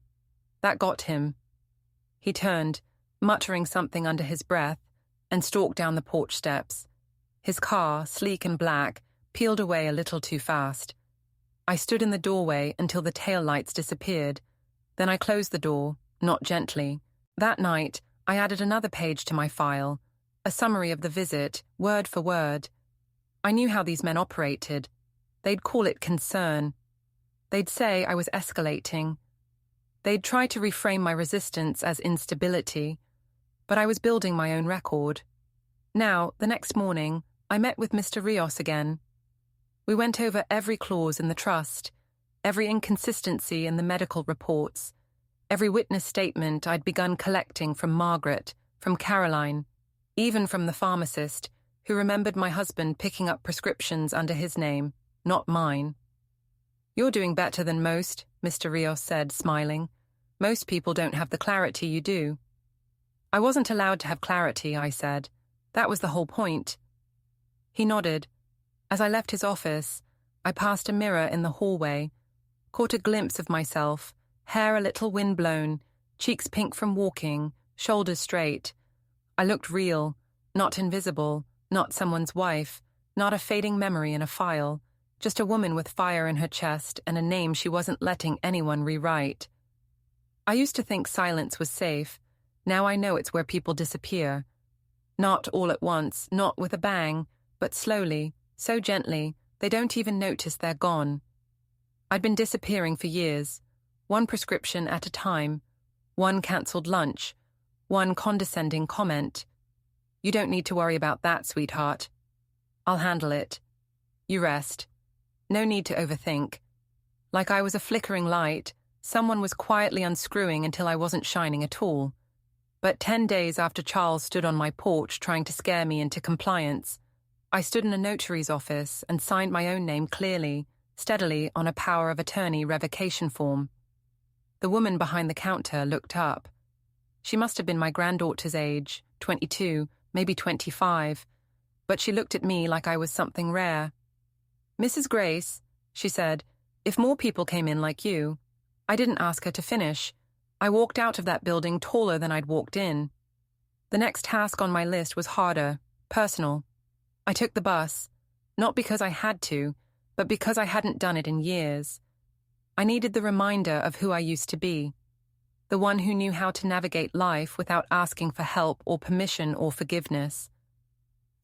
A: That got him. He turned, muttering something under his breath, and stalked down the porch steps. His car, sleek and black, peeled away a little too fast. I stood in the doorway until the taillights disappeared. Then I closed the door, not gently. That night, I added another page to my file, a summary of the visit, word for word. I knew how these men operated. They'd call it concern. They'd say I was escalating. They'd try to reframe my resistance as instability, but I was building my own record. Now, the next morning, I met with Mr. Rios again. We went over every clause in the trust, every inconsistency in the medical reports, every witness statement I'd begun collecting from Margaret, from Caroline, even from the pharmacist, who remembered my husband picking up prescriptions under his name, not mine. You're doing better than most, Mr. Rios said, smiling. Most people don't have the clarity you do. I wasn't allowed to have clarity, I said. That was the whole point. He nodded. As I left his office, I passed a mirror in the hallway, caught a glimpse of myself, hair a little windblown, cheeks pink from walking, shoulders straight. I looked real, not invisible, not someone's wife, not a fading memory in a file, just a woman with fire in her chest and a name she wasn't letting anyone rewrite. I used to think silence was safe. Now I know it's where people disappear. Not all at once, not with a bang, but slowly, so gently, they don't even notice they're gone. I'd been disappearing for years, one prescription at a time, one cancelled lunch, one condescending comment. You don't need to worry about that, sweetheart. I'll handle it. You rest. No need to overthink. Like I was a flickering light, someone was quietly unscrewing until I wasn't shining at all. But 10 days after Charles stood on my porch trying to scare me into compliance, I stood in a notary's office and signed my own name clearly, steadily on a power of attorney revocation form. The woman behind the counter looked up. She must have been my granddaughter's age, 22, maybe 25, but she looked at me like I was something rare. Mrs. Grace, she said, if more people came in like you. I didn't ask her to finish. I walked out of that building taller than I'd walked in. The next task on my list was harder, personal. I took the bus, not because I had to, but because I hadn't done it in years. I needed the reminder of who I used to be, the one who knew how to navigate life without asking for help or permission or forgiveness.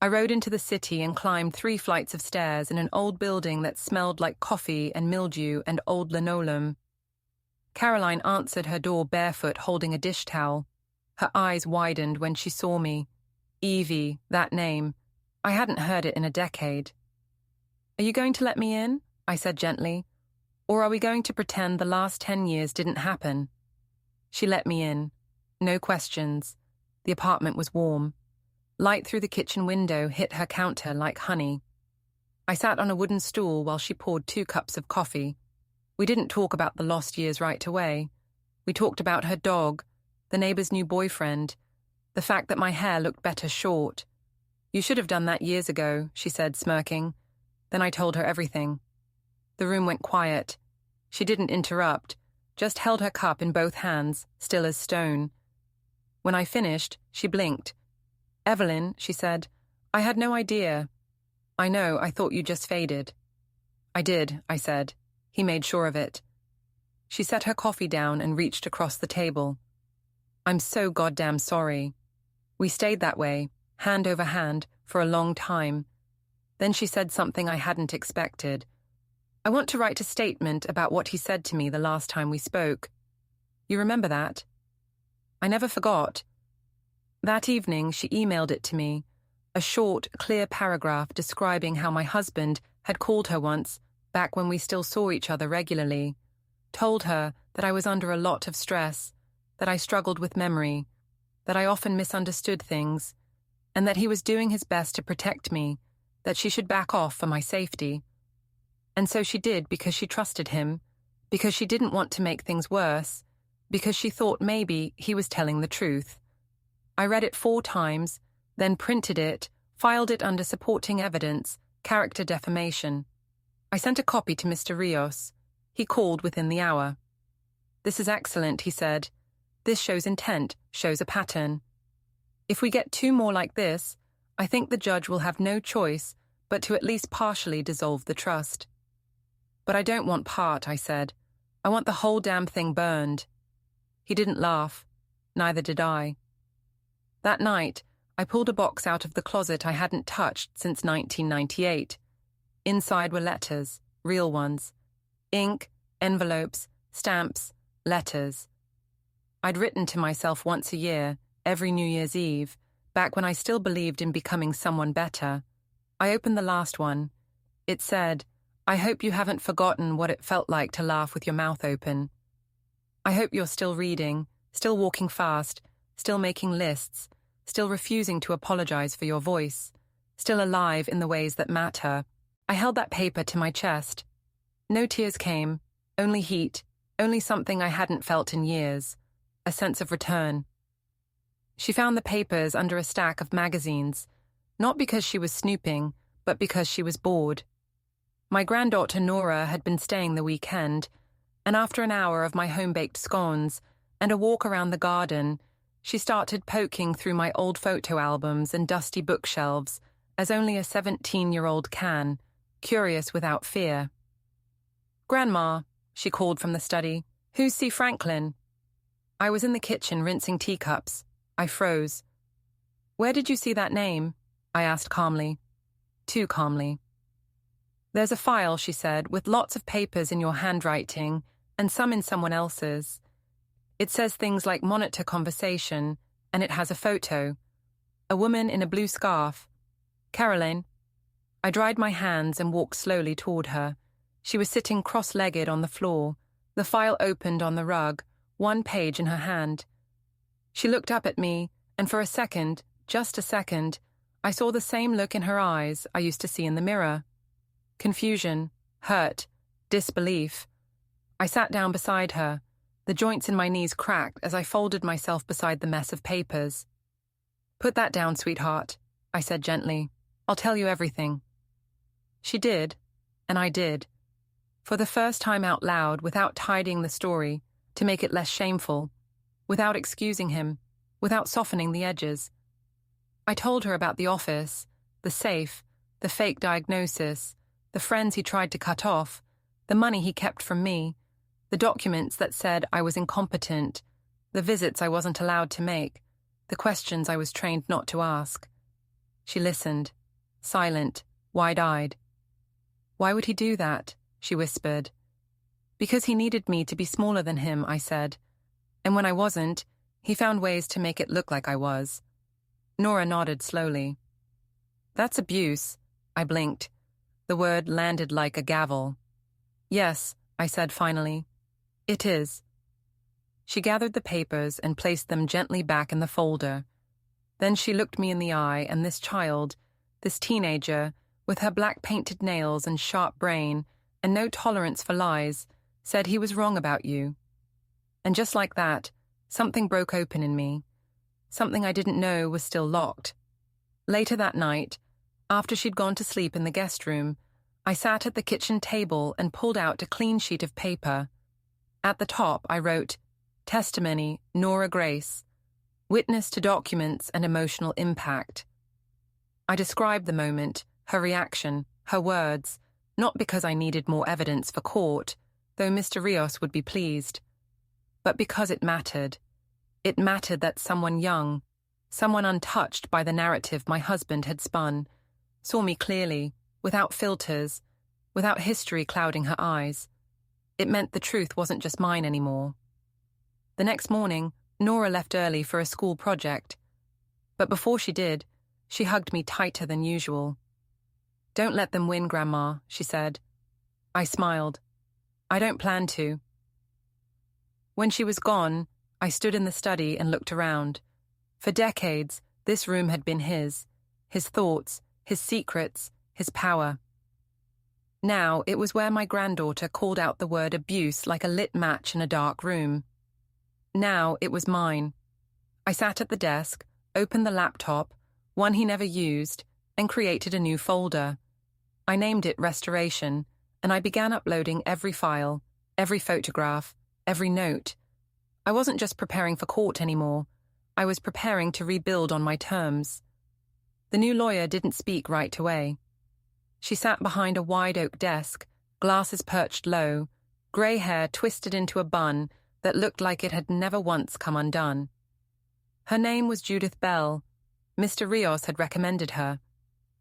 A: I rode into the city and climbed 3 flights of stairs in an old building that smelled like coffee and mildew and old linoleum. Caroline answered her door barefoot, holding a dish towel. Her eyes widened when she saw me. Evie, that name. I hadn't heard it in a decade. Are you going to let me in? I said gently. Or are we going to pretend the last 10 years didn't happen? She let me in. No questions. The apartment was warm. Light through the kitchen window hit her counter like honey. I sat on a wooden stool while she poured 2 cups of coffee. We didn't talk about the lost years right away. We talked about her dog, the neighbor's new boyfriend, the fact that my hair looked better short. You should have done that years ago, she said, smirking. Then I told her everything. The room went quiet. She didn't interrupt, just held her cup in both hands, still as stone. When I finished, she blinked. Evelyn, she said, I had no idea. I know, I thought you just faded. I did, I said. He made sure of it. She set her coffee down and reached across the table. I'm so goddamn sorry. We stayed that way, hand over hand, for a long time. Then she said something I hadn't expected. I want to write a statement about what he said to me the last time we spoke. You remember that? I never forgot. That evening, she emailed it to me, a short, clear paragraph describing how my husband had called her once, back when we still saw each other regularly, told her that I was under a lot of stress, that I struggled with memory, that I often misunderstood things, and that he was doing his best to protect me, that she should back off for my safety. And so she did because she trusted him, because she didn't want to make things worse, because she thought maybe he was telling the truth. I read it 4 times, then printed it, filed it under supporting evidence, character defamation. I sent a copy to Mr. Rios. He called within the hour. "This is excellent," he said. "This shows intent, shows a pattern. If we get 2 more like this, I think the judge will have no choice but to at least partially dissolve the trust." "But I don't want part," I said. "I want the whole damn thing burned." He didn't laugh. Neither did I. That night, I pulled a box out of the closet I hadn't touched since 1998. Inside were letters, real ones. Ink, envelopes, stamps, letters. I'd written to myself once a year, every New Year's Eve, back when I still believed in becoming someone better. I opened the last one. It said, "I hope you haven't forgotten what it felt like to laugh with your mouth open. I hope you're still reading, still walking fast, still making lists, still refusing to apologize for your voice, still alive in the ways that matter." I held that paper to my chest. No tears came, only heat, only something I hadn't felt in years, a sense of return. She found the papers under a stack of magazines, not because she was snooping, but because she was bored. My granddaughter Nora had been staying the weekend, and after an hour of my home-baked scones and a walk around the garden, she started poking through my old photo albums and dusty bookshelves as only a 17-year-old can, curious without fear. "Grandma," she called from the study, "who's C. Franklin?" I was in the kitchen rinsing teacups. I froze. "Where did you see that name?" I asked calmly. Too calmly. "There's a file," she said, "with lots of papers in your handwriting and some in someone else's. It says things like monitor conversation, and it has a photo. A woman in a blue scarf. Caroline." I dried my hands and walked slowly toward her. She was sitting cross-legged on the floor, the file opened on the rug, one page in her hand. She looked up at me, and for a second, just a second, I saw the same look in her eyes I used to see in the mirror. Confusion, hurt, disbelief. I sat down beside her. The joints in my knees cracked as I folded myself beside the mess of papers. "Put that down, sweetheart," I said gently. "I'll tell you everything." She did, and I did. For the first time out loud, without tidying the story, to make it less shameful, without excusing him, without softening the edges. I told her about the office, the safe, the fake diagnosis, the friends he tried to cut off, the money he kept from me, the documents that said I was incompetent, the visits I wasn't allowed to make, the questions I was trained not to ask. She listened, silent, wide-eyed. "Why would he do that?" she whispered. "Because he needed me to be smaller than him," I said. "And when I wasn't, he found ways to make it look like I was." Nora nodded slowly. "That's abuse," I blinked. The word landed like a gavel. "Yes," I said finally. "It is." She gathered the papers and placed them gently back in the folder. Then she looked me in the eye, and this child, this teenager, with her black painted nails and sharp brain and no tolerance for lies, said he was wrong about you. And just like that, something broke open in me. Something I didn't know was still locked. Later that night, after she'd gone to sleep in the guest room, I sat at the kitchen table and pulled out a clean sheet of paper. At the top, I wrote, "Testimony, Nora Grace. Witness to documents and emotional impact." I described the moment, her reaction, her words, not because I needed more evidence for court, though Mr. Rios would be pleased, but because it mattered. It mattered that someone young, someone untouched by the narrative my husband had spun, saw me clearly, without filters, without history clouding her eyes. It meant the truth wasn't just mine anymore. The next morning, Nora left early for a school project. But before she did, she hugged me tighter than usual. "Don't let them win, Grandma," she said. I smiled. "I don't plan to." When she was gone, I stood in the study and looked around. For decades, this room had been his thoughts, his secrets, his power. Now it was where my granddaughter called out the word abuse like a lit match in a dark room. Now it was mine. I sat at the desk, opened the laptop, one he never used, and created a new folder. I named it Restoration, and I began uploading every file, every photograph, every note. I wasn't just preparing for court anymore. I was preparing to rebuild on my terms. The new lawyer didn't speak right away. She sat behind a wide oak desk, glasses perched low, grey hair twisted into a bun that looked like it had never once come undone. Her name was Judith Bell. Mr. Rios had recommended her.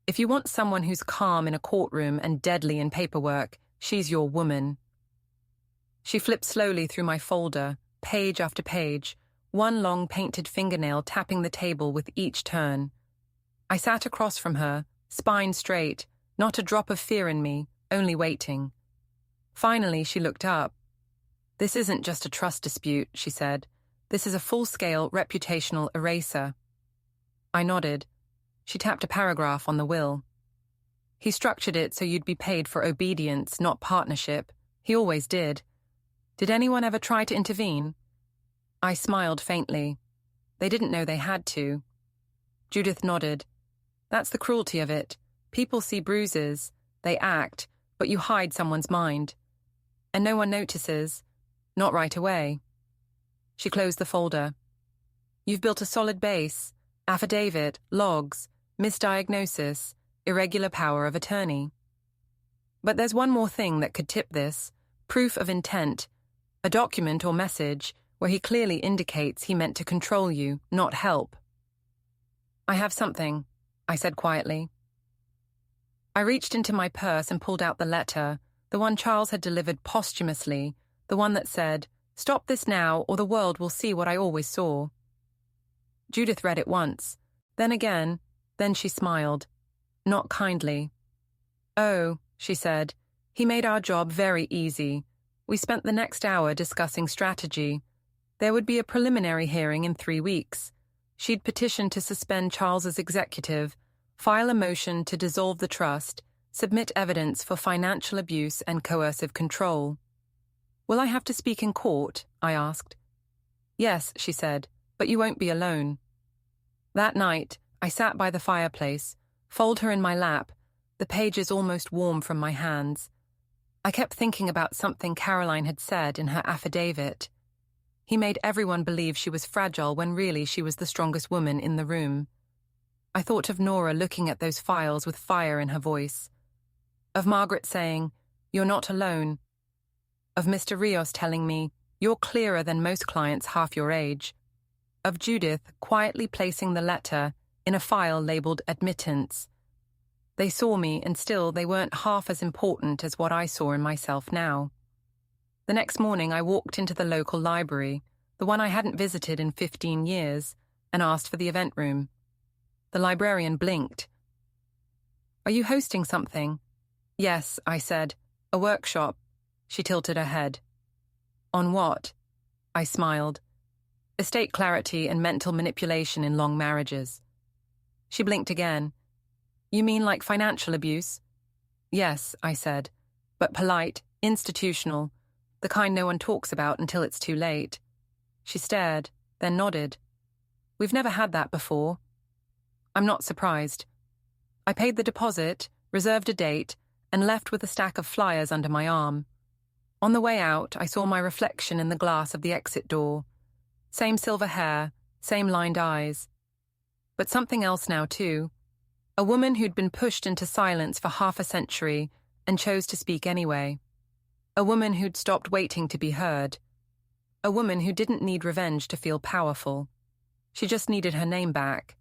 A: If you want someone who's calm in a courtroom and deadly in paperwork, she's your woman. She flipped slowly through my folder, page after page, one long painted fingernail tapping the table with each turn. I sat across from her, spine straight, not a drop of fear in me, only waiting. Finally, she looked up. "This isn't just a trust dispute," she said. "This is a full-scale reputational eraser." I nodded. She tapped a paragraph on the will. "He structured it so you'd be paid for obedience, not partnership. He always did. Did anyone ever try to intervene?" I smiled faintly. They didn't know they had to. Judith nodded. "That's the cruelty of it. People see bruises, they act, but you hide someone's mind. And no one notices. Not right away." She closed the folder. "You've built a solid base. Affidavit, logs, misdiagnosis, irregular power of attorney. But there's one more thing that could tip this. Proof of intent. A document or message where he clearly indicates he meant to control you, not help." "I have something," I said quietly. I reached into my purse and pulled out the letter, the one Charles had delivered posthumously, the one that said, "Stop this now or the world will see what I always saw." Judith read it once, then again, then she smiled. Not kindly. "Oh," she said, "he made our job very easy. We spent the next hour discussing strategy. There would be a preliminary hearing in 3 weeks. She'd petition to suspend Charles's executive, file a motion to dissolve the trust, submit evidence for financial abuse and coercive control." "Will I have to speak in court?" I asked. "Yes," she said, "but you won't be alone." That night, I sat by the fireplace, fold her in my lap, the pages almost warm from my hands. I kept thinking about something Caroline had said in her affidavit. He made everyone believe she was fragile when really she was the strongest woman in the room. I thought of Nora looking at those files with fire in her voice. Of Margaret saying, "You're not alone." Of Mr. Rios telling me, "You're clearer than most clients half your age." Of Judith quietly placing the letter in a file labeled admittance. They saw me, and still they weren't half as important as what I saw in myself now. The next morning I walked into the local library, the one I hadn't visited in 15 years, and asked for the event room. The librarian blinked. "Are you hosting something?" "Yes," I said. "A workshop." She tilted her head. "On what?" I smiled. "Estate clarity and mental manipulation in long marriages." She blinked again. "You mean like financial abuse?" "Yes," I said, "but polite, institutional, the kind no one talks about until it's too late." She stared, then nodded. "We've never had that before." I'm not surprised. I paid the deposit, reserved a date, and left with a stack of flyers under my arm. On the way out, I saw my reflection in the glass of the exit door. Same silver hair, same lined eyes. But something else now, too. A woman who'd been pushed into silence for half a century and chose to speak anyway. A woman who'd stopped waiting to be heard. A woman who didn't need revenge to feel powerful. She just needed her name back.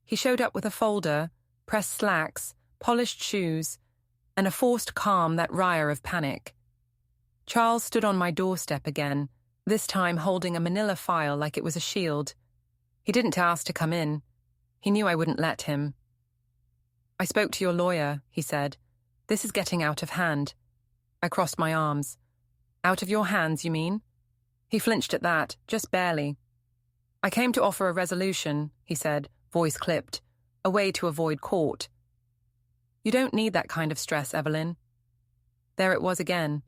A: He showed up with a folder, pressed slacks, polished shoes, and a forced calm that wire of panic. Charles stood on my doorstep again, this time holding a manila file like it was a shield. He didn't ask to come in. He knew I wouldn't let him. "I spoke to your lawyer," he said. "This is getting out of hand." I crossed my arms. "Out of your hands, you mean?" He flinched at that, just barely. "I came to offer a resolution," he said, voice clipped, "a way to avoid court." "You don't need that kind of stress, Evelyn." There it was again.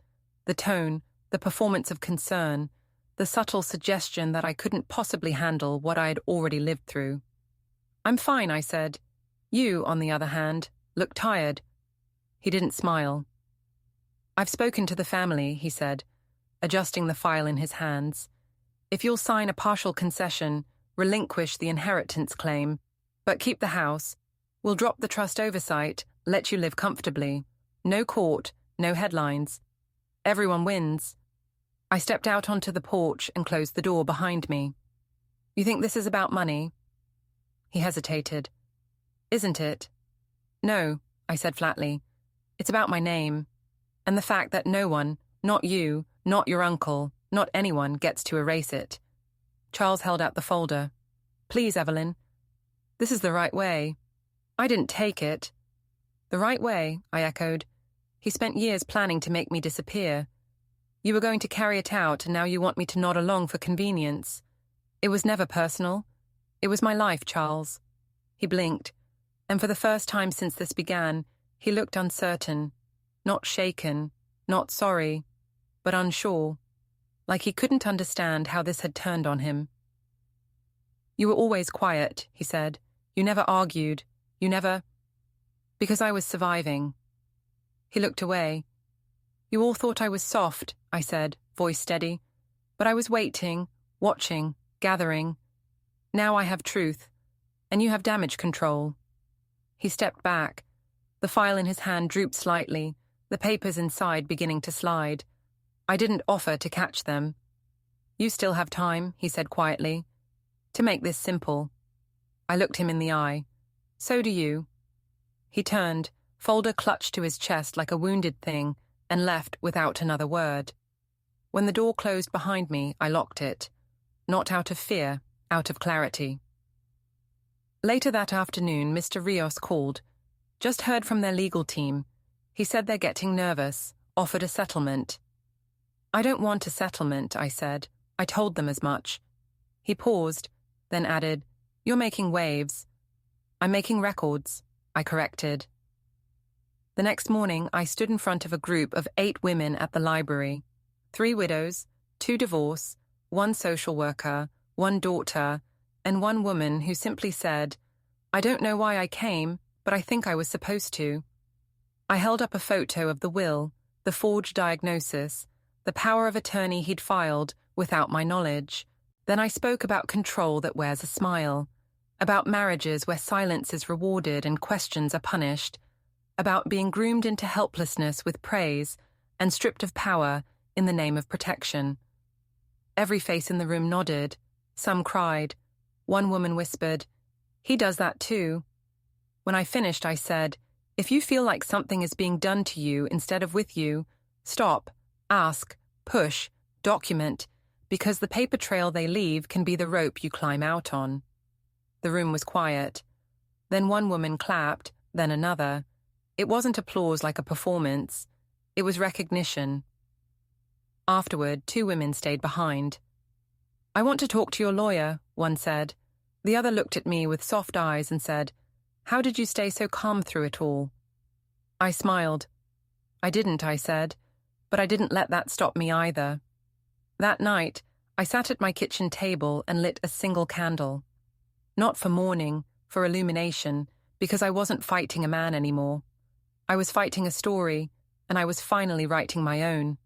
A: The tone, the performance of concern, the subtle suggestion that I couldn't possibly handle what I had already lived through. I'm fine, I said. You, on the other hand, look tired. He didn't smile. I've spoken to the family, he said, adjusting the file in his hands. If you'll sign a partial concession, relinquish the inheritance claim, but keep the house, we'll drop the trust oversight, let you live comfortably. No court, no headlines. Everyone wins. I stepped out onto the porch and closed the door behind me. You think this is about money? He hesitated. Isn't it? No, I said flatly. It's about my name, and the fact that no one, not you, not your uncle, not anyone gets to erase it. Charles held out the folder. Please, Evelyn. This is the right way. I didn't take it. The right way, I echoed. He spent years planning to make me disappear. You were going to carry it out, and now you want me to nod along for convenience. It was never personal. It was my life, Charles. He blinked, and for the first time since this began, he looked uncertain, not shaken, not sorry, but unsure, like he couldn't understand how this had turned on him. You were always quiet, he said. You never argued. You never... Because I was surviving. He looked away. You all thought I was soft, I said, voice steady. But I was waiting, watching, gathering. Now I have truth, and you have damage control. He stepped back. The file in his hand drooped slightly, the papers inside beginning to slide. I didn't offer to catch them. You still have time, he said quietly, to make this simple. I looked him in the eye. So do you. He turned, folder clutched to his chest like a wounded thing, and left without another word. When the door closed behind me, I locked it. Not out of fear, out of clarity. Later that afternoon, Mr. Rios called. Just heard from their legal team. He said they're getting nervous, offered a settlement. I don't want a settlement, I said. I told them as much. He paused, then added, You're making waves. I'm making records, I corrected. The next morning, I stood in front of a group of 8 women at the library. 3 widows, 2 divorced, 1 social worker, 1 daughter, and 1 woman who simply said, I don't know why I came, but I think I was supposed to. I held up a photo of the will, the forged diagnosis, the power of attorney he'd filed without my knowledge. Then I spoke about control that wears a smile, about marriages where silence is rewarded and questions are punished, about being groomed into helplessness with praise and stripped of power in the name of protection. Every face in the room nodded. Some cried. 1 woman whispered, He does that too. When I finished, I said, If you feel like something is being done to you instead of with you, stop, ask, push, document, because the paper trail they leave can be the rope you climb out on. The room was quiet. Then 1 woman clapped, then another. It wasn't applause like a performance. It was recognition. Afterward, 2 women stayed behind. I want to talk to your lawyer, one said. The other looked at me with soft eyes and said, How did you stay so calm through it all? I smiled. I didn't, I said, but I didn't let that stop me either. That night, I sat at my kitchen table and lit a single candle. Not for mourning, for illumination, because I wasn't fighting a man anymore. I was fighting a story, and I was finally writing my own.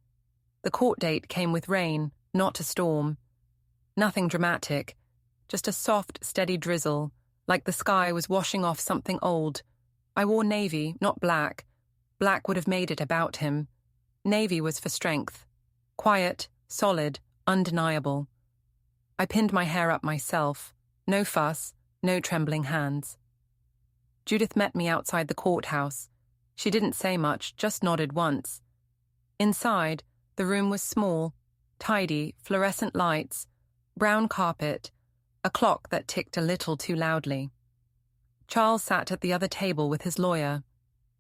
A: The court date came with rain, not a storm. Nothing dramatic, just a soft, steady drizzle, like the sky was washing off something old. I wore navy, not black. Black would have made it about him. Navy was for strength. Quiet, solid, undeniable. I pinned my hair up myself. No fuss, no trembling hands. Judith met me outside the courthouse. She didn't say much, just nodded once. Inside, the room was small, tidy, fluorescent lights, brown carpet, a clock that ticked a little too loudly. Charles sat at the other table with his lawyer,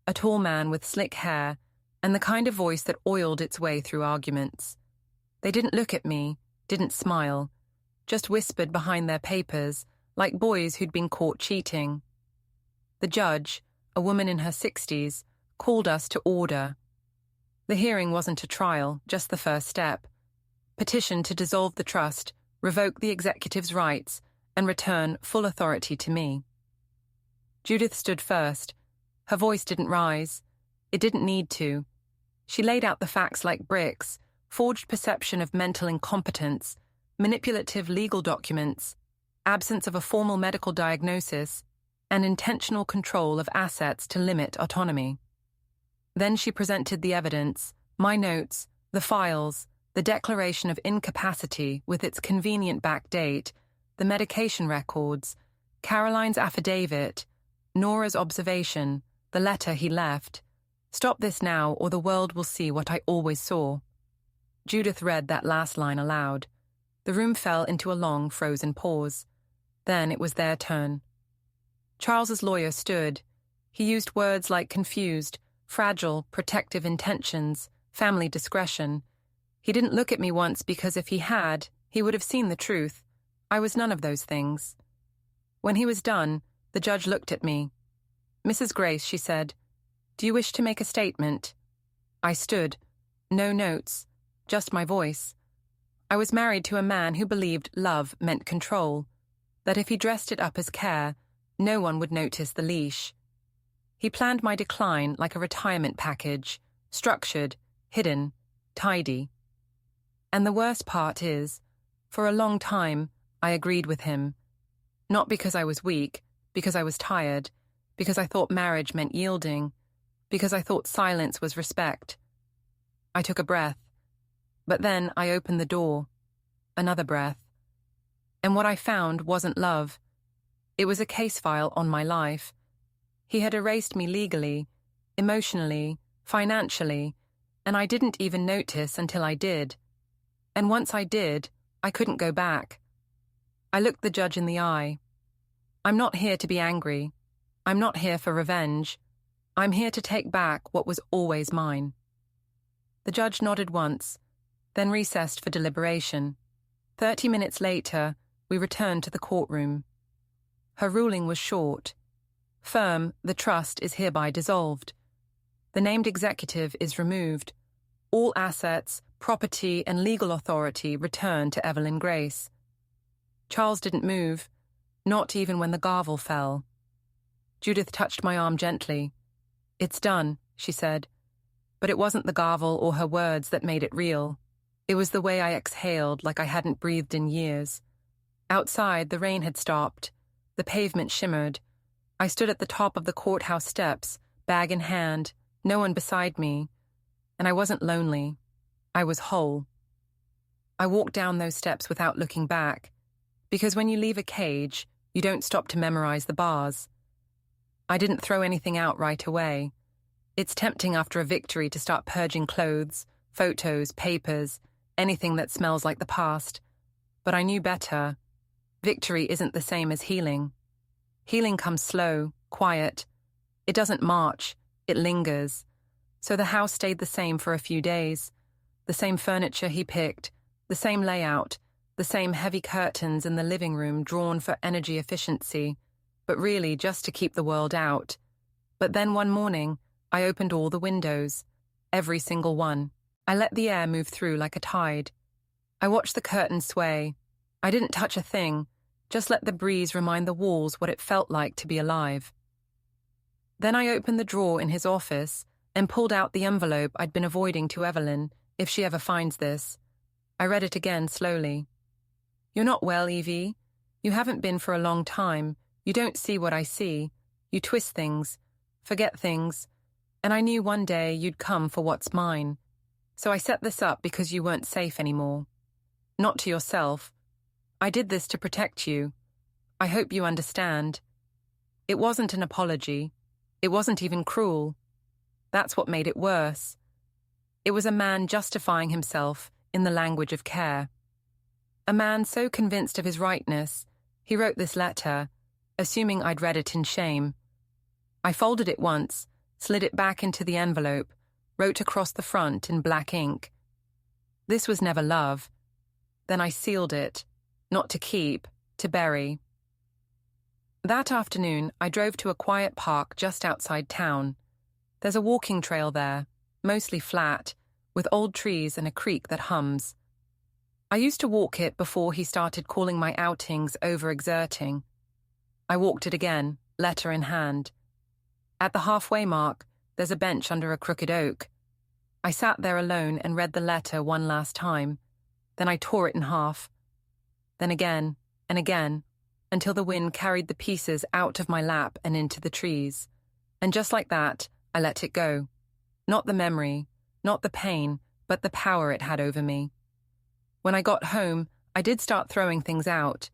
A: a tall man with slick hair and the kind of voice that oiled its way through arguments. They didn't look at me, didn't smile, just whispered behind their papers like boys who'd been caught cheating. The judge, a woman in her 60s, called us to order. The hearing wasn't a trial, just the first step. Petition to dissolve the trust, revoke the executive's rights, and return full authority to me. Judith stood first. Her voice didn't rise. It didn't need to. She laid out the facts like bricks, forged perception of mental incompetence, manipulative legal documents, absence of a formal medical diagnosis, and intentional control of assets to limit autonomy. Then she presented the evidence, my notes, the files, the declaration of incapacity with its convenient back date, the medication records, Caroline's affidavit, Nora's observation, the letter he left. Stop this now or the world will see what I always saw. Judith read that last line aloud. The room fell into a long, frozen pause. Then it was their turn. Charles's lawyer stood. He used words like confused, fragile, protective intentions, family discretion. He didn't look at me once because if he had, he would have seen the truth. I was none of those things. When he was done, the judge looked at me. Mrs. Grace, she said, do you wish to make a statement? I stood. No notes, just my voice. I was married to a man who believed love meant control, that if he dressed it up as care, no one would notice the leash. He planned my decline like a retirement package, structured, hidden, tidy. And the worst part is, for a long time, I agreed with him. Not because I was weak, because I was tired, because I thought marriage meant yielding, because I thought silence was respect. I took a breath. But then I opened the door. Another breath. And what I found wasn't love. It was a case file on my life. He had erased me legally, emotionally, financially, and I didn't even notice until I did. And once I did, I couldn't go back. I looked the judge in the eye. I'm not here to be angry. I'm not here for revenge. I'm here to take back what was always mine. The judge nodded once, then recessed for deliberation. 30 minutes later, we returned to the courtroom. Her ruling was short. Firm, the trust is hereby dissolved. The named executive is removed. All assets, property, and legal authority return to Evelyn Grace. Charles didn't move, not even when the gavel fell. Judith touched my arm gently. It's done, she said. But it wasn't the gavel or her words that made it real. It was the way I exhaled like I hadn't breathed in years. Outside, the rain had stopped. The pavement shimmered. I stood at the top of the courthouse steps, bag in hand, no one beside me. And I wasn't lonely. I was whole. I walked down those steps without looking back, because when you leave a cage, you don't stop to memorize the bars. I didn't throw anything out right away. It's tempting after a victory to start purging clothes, photos, papers, anything that smells like the past. But I knew better. Victory isn't the same as healing. Healing comes slow, quiet. It doesn't march, it lingers. So the house stayed the same for a few days. The same furniture he picked, the same layout, the same heavy curtains in the living room drawn for energy efficiency, but really just to keep the world out. But then one morning, I opened all the windows, every single one. I let the air move through like a tide. I watched the curtains sway. I didn't touch a thing, just let the breeze remind the walls what it felt like to be alive. Then I opened the drawer in his office and pulled out the envelope I'd been avoiding to Evelyn, if she ever finds this. I read it again slowly. You're not well, Evie. You haven't been for a long time. You don't see what I see. You twist things, forget things, and I knew one day you'd come for what's mine. So I set this up because you weren't safe anymore. Not to yourself. I did this to protect you. I hope you understand. It wasn't an apology. It wasn't even cruel. That's what made it worse. It was a man justifying himself in the language of care. A man so convinced of his rightness, he wrote this letter, assuming I'd read it in shame. I folded it once, slid it back into the envelope, wrote across the front in black ink. This was never love. Then I sealed it, not to keep, to bury. That afternoon, I drove to a quiet park just outside town. There's a walking trail there, mostly flat, with old trees and a creek that hums. I used to walk it before he started calling my outings overexerting. I walked it again, letter in hand. At the halfway mark, there's a bench under a crooked oak. I sat there alone and read the letter one last time. Then I tore it in half. Then again and again, until the wind carried the pieces out of my lap and into the trees. And just like that, I let it go. Not the memory, not the pain, but the power it had over me. When I got home, I did start throwing things out.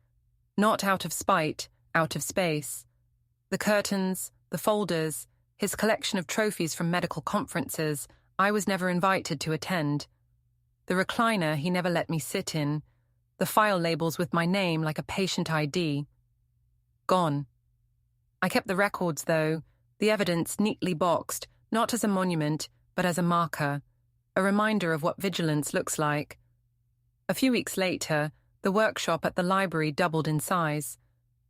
A: Not out of spite, out of space. The curtains, the folders, his collection of trophies from medical conferences I was never invited to attend. The recliner he never let me sit in. The file labels with my name like a patient ID. Gone. I kept the records, though, the evidence neatly boxed, not as a monument, but as a marker, a reminder of what vigilance looks like. A few weeks later, the workshop at the library doubled in size.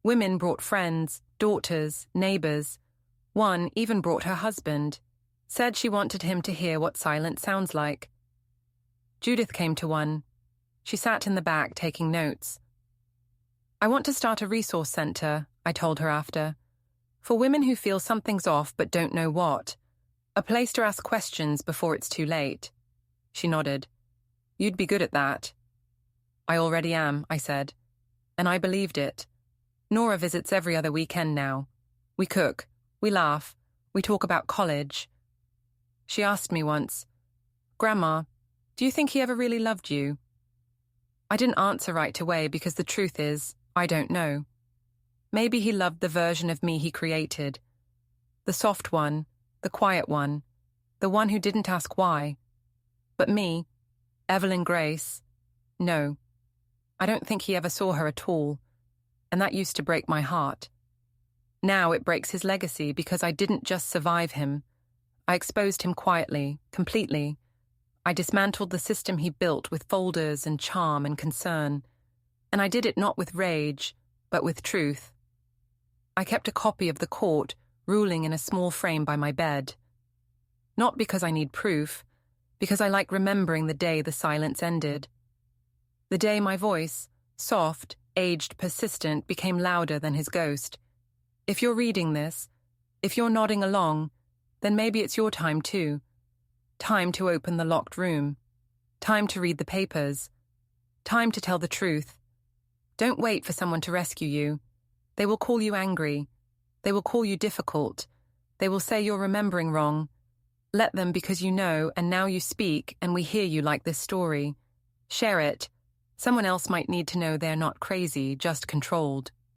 A: Women brought friends, daughters, neighbors. One even brought her husband. Said she wanted him to hear what silence sounds like. Judith came to one. She sat in the back taking notes. I want to start a resource center, I told her after, for women who feel something's off but don't know what. A place to ask questions before it's too late. She nodded. You'd be good at that. I already am, I said, and I believed it. Nora visits every other weekend now. We cook, we laugh, we talk about college. She asked me once, Grandma, do you think he ever really loved you? I didn't answer right away because the truth is, I don't know. Maybe he loved the version of me he created. The soft one, the quiet one, the one who didn't ask why. But me, Evelyn Grace, no. I don't think he ever saw her at all, and that used to break my heart. Now it breaks his legacy because I didn't just survive him. I exposed him quietly, completely. I dismantled the system he built with folders and charm and concern. And I did it not with rage, but with truth. I kept a copy of the court ruling in a small frame by my bed. Not because I need proof, because I like remembering the day the silence ended. The day my voice, soft, aged, persistent, became louder than his ghost. If you're reading this, if you're nodding along, then maybe it's your time too. Time to open the locked room. Time to read the papers. Time to tell the truth. Don't wait for someone to rescue you. They will call you angry. They will call you difficult. They will say you're remembering wrong. Let them because you know, and now you speak, and we hear you like this story. Share it. Someone else might need to know they're not crazy, just controlled.